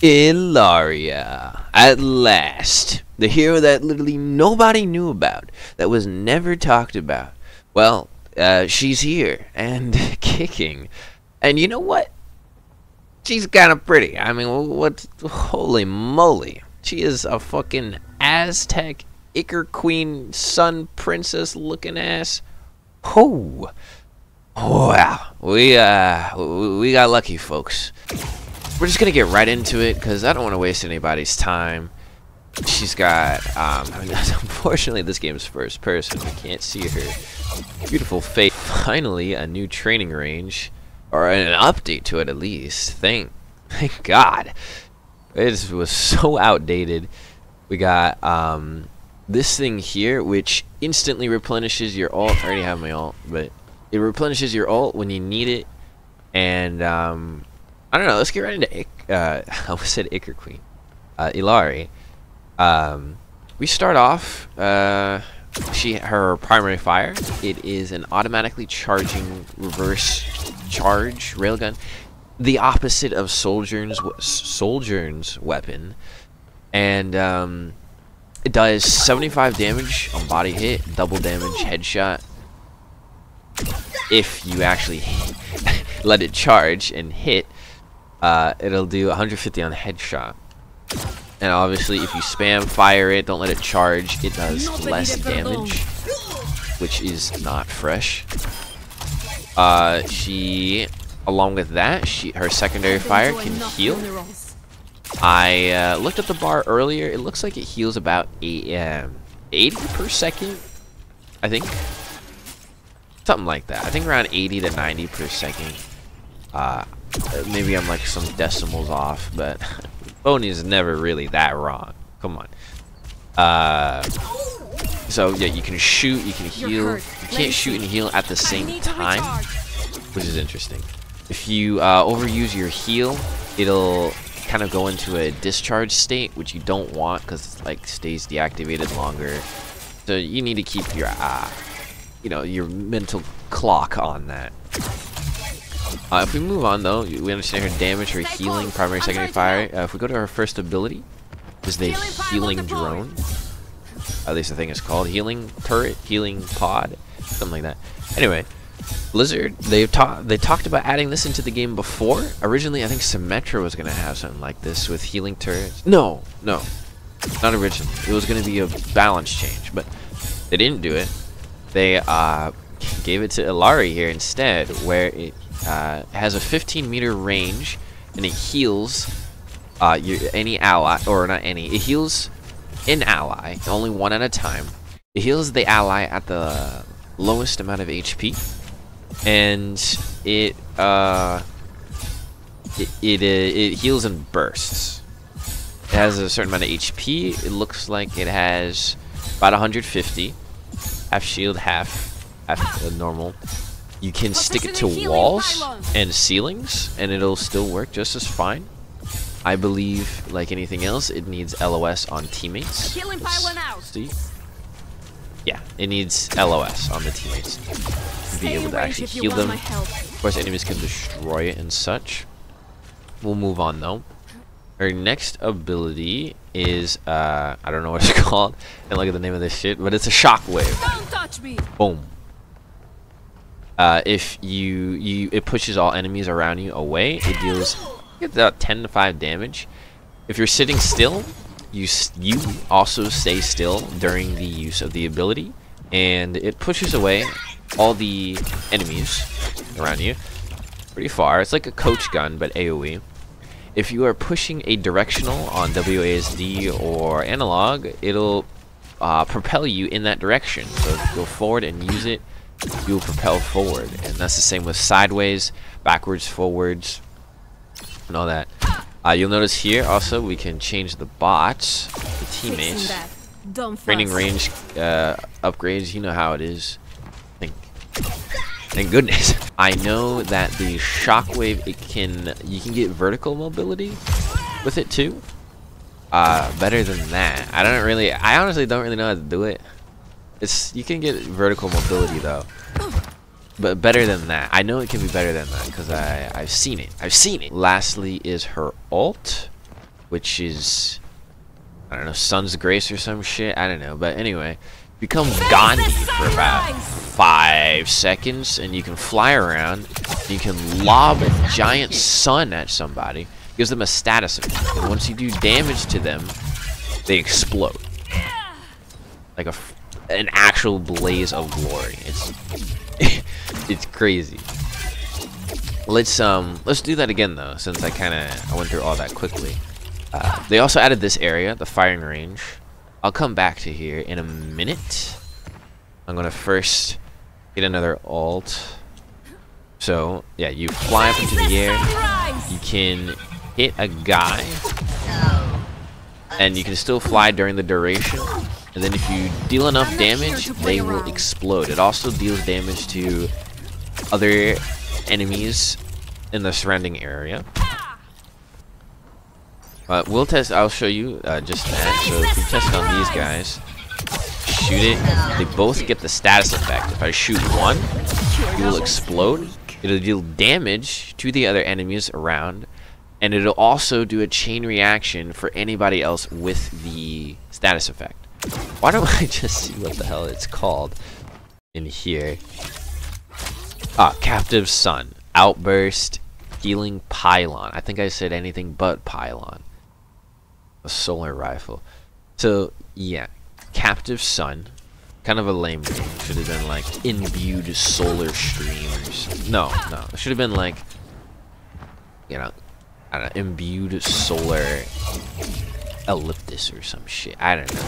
Ilaria, at last. The hero that literally nobody knew about, that was never talked about. Well, she's here, and kicking. And you know what? She's kind of pretty. I mean, what? Holy moly. She is a fucking Aztec, ICHOR Queen, Sun Princess looking ass. Oh. Wow. We got lucky, folks. We're just gonna get right into it because I don't want to waste anybody's time. She's got unfortunately this game's first person. We can't see her beautiful face. Finally, a new training range, or an update to it at least. Thank God. It was so outdated. We got this thing here, which instantly replenishes your ult. I already have my ult, but it replenishes your ult when you need it. And I don't know. Let's get right into I almost said ICHOR Queen, Illari. We start off. Her primary fire. It is an automatically charging reverse charge railgun, the opposite of Sojourn's weapon, and it does 75 damage on body hit, double damage headshot. If you actually let it charge and hit, it'll do 150 on headshot. And obviously, if you spam fire it, don't let it charge, it does less damage, which is not fresh. She, along with that, her secondary fire can heal. I looked at the bar earlier. It looks like it heals about 80 per second, I think. Something like that. I think around 80 to 90 per second. Maybe I'm like some decimals off, but Boney is never really that wrong. Come on. So yeah, you can shoot, you can heal. You can't shoot and heal at the same time, which is interesting. If you overuse your heal, it'll kind of go into a discharge state, which you don't want because it like stays deactivated longer. So you need to keep your your mental clock on that. If we move on though, we understand her damage, her healing, primary, secondary fire. If we go to her first ability, is the healing drone. At least the thing is called healing turret, healing pod, something like that. Anyway, Blizzard, they talked about adding this into the game before. Originally, I think Symmetra was gonna have something like this with healing turrets. No, not originally. It was gonna be a balance change, but they didn't do it. They gave it to Illari here instead, where it has a 15-meter range, and it heals any ally, or not any. It heals an ally, only one at a time. It heals the ally at the lowest amount of HP, and it heals in bursts. It has a certain amount of HP. It looks like it has about 150. Half shield, half normal. You can stick it to walls and ceilings, and it'll still work just as fine. I believe, like anything else, it needs LOS on teammates. See? Yeah, it needs LOS on the teammates to be able to actually heal them. Of course, enemies can destroy it and such. We'll move on though. Her next ability is I don't know what it's called. I don't look at the name of this shit, but it's a shockwave. Don't touch me. Boom. If it pushes all enemies around you away. It deals about 10 to 5 damage. If you're sitting still, you also stay still during the use of the ability, and it pushes away all the enemies around you pretty far. It's like a coach gun, but AoE. If you are pushing a directional on WASD or analog, it'll propel you in that direction. So if you go forward and use it, you'll propel forward. And that's the same with sideways, backwards, forwards, and all that. You'll notice here also we can change the bots, the teammates. Training range upgrades, you know how it is. Thank goodness. I know that the shockwave, you can get vertical mobility with it too. Better than that. I honestly don't really know how to do it. You can get vertical mobility though. But better than that. I know it can be better than that because I've seen it. Lastly is her ult. which is, I don't know, Sun's Grace or some shit. I don't know. But anyway, become Gandhi for about 5 seconds, and you can fly around. You can lob a giant sun at somebody. Gives them a status effect, and once you do damage to them, they explode like an actual blaze of glory. It's crazy. Let's do that again though, since I went through all that quickly. They also added this area, the firing range. I'll come back to here in a minute. I'm gonna first get another alt. So yeah, you fly up into the air. You can hit a guy, and you can still fly during the duration. And then if you deal enough damage, they will explode. It also deals damage to other enemies in the surrounding area. We'll test. I'll show you just that. So if we test on these guys, shoot it. They both get the status effect. If I shoot one, it will explode. It'll deal damage to the other enemies around, and it'll also do a chain reaction for anybody else with the status effect. Why don't I just see what the hell it's called in here? Captive Sun, Outburst, Healing Pylon. I think I said anything but Pylon. A solar rifle. So yeah, Captive Sun. Kind of a lame name. Should have been like Imbued Solar Streams. No. It should have been like, you know, I don't know, Imbued Solar Elliptus or some shit. I don't know.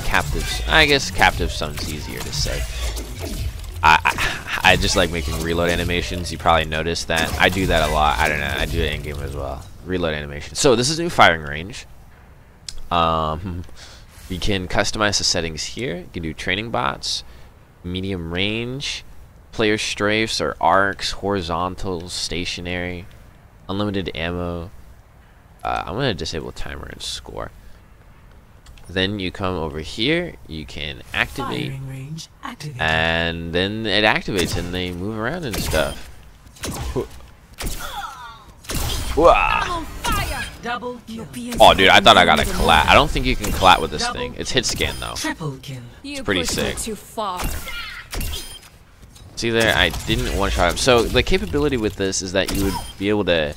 I guess Captive Sun's easier to say. I just like making reload animations. You probably noticed that. I do that a lot. I don't know. I do it in game as well. Reload animation. So this is new firing range. We can customize the settings here. You can do training bots, medium range, player strafes or arcs, horizontal, stationary, unlimited ammo. I'm gonna disable timer and score. Then you come over here, you can activate, and then it activates and they move around and stuff. Oh dude, I thought I got a collat. I don't think you can collat with this thing. It's hit scan though. It's pretty sick. See there, I didn't one shot him. So the capability with this is that you would be able to,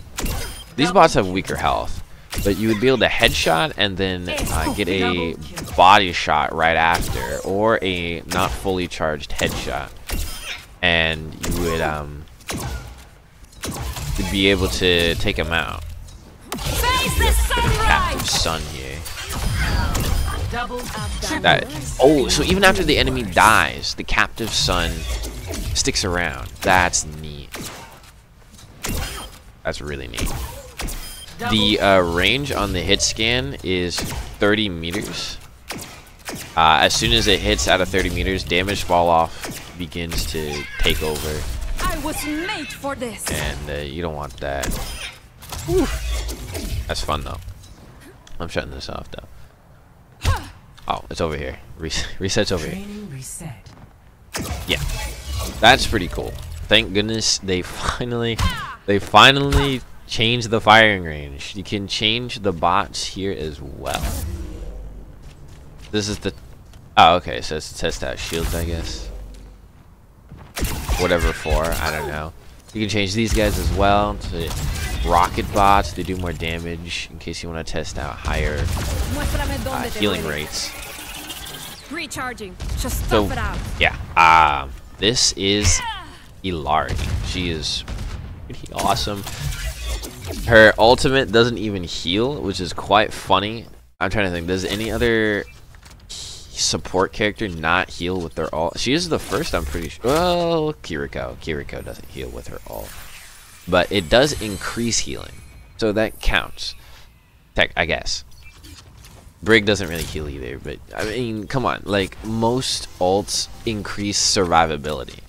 these bots have weaker health, but you would be able to headshot and then get a body shot right after, or a not fully charged headshot, and you would you'd be able to take him out. Captive Sun here. So even after the enemy dies, the Captive Sun sticks around. That's neat. That's really neat. The range on the hit scan is 30 meters. As soon as it hits out of 30 meters, damage fall off begins to take over. I was made for this. And you don't want that. Whew. That's fun though. I'm shutting this off though. Oh, it's over here. Reset's over here. Yeah, that's pretty cool. Thank goodness they finally changed the firing range. You can change the bots here as well. This is the, oh okay, so it's to test out shields, I guess. Whatever for, I don't know. You can change these guys as well to rocket bots. They do more damage in case you want to test out higher healing rates. Recharging. Just stuff it out. Yeah. This is Illari. She is pretty awesome. Her ultimate doesn't even heal, which is quite funny. I'm trying to think. Does any other support character not heal with their ult? She is the first, I'm pretty sure. Well, Kiriko doesn't heal with her ult, but it does increase healing, so that counts. I guess. Brig doesn't really heal either, but I mean, come on, like most ults increase survivability,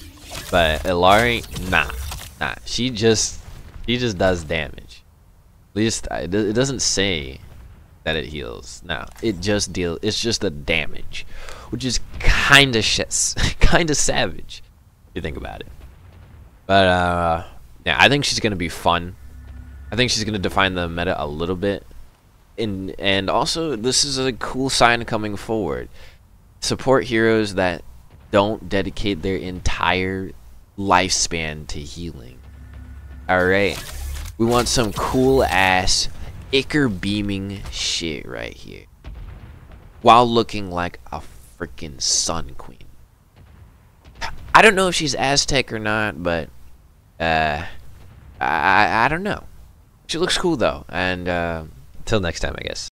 but Illari, nah. She just does damage. At least it doesn't say that it heals. No, it just deals. It's just the damage, which is kind of savage if you think about it. But yeah, I think she's gonna be fun. I think she's gonna define the meta a little bit. And also, this is a cool sign coming forward. Support heroes that don't dedicate their entire lifespan to healing. Alright. We want some cool ass ICHOR beaming shit right here. While looking like a freaking Sun Queen. I don't know if she's Aztec or not, but I don't know. She looks cool though, and Till next time, I guess.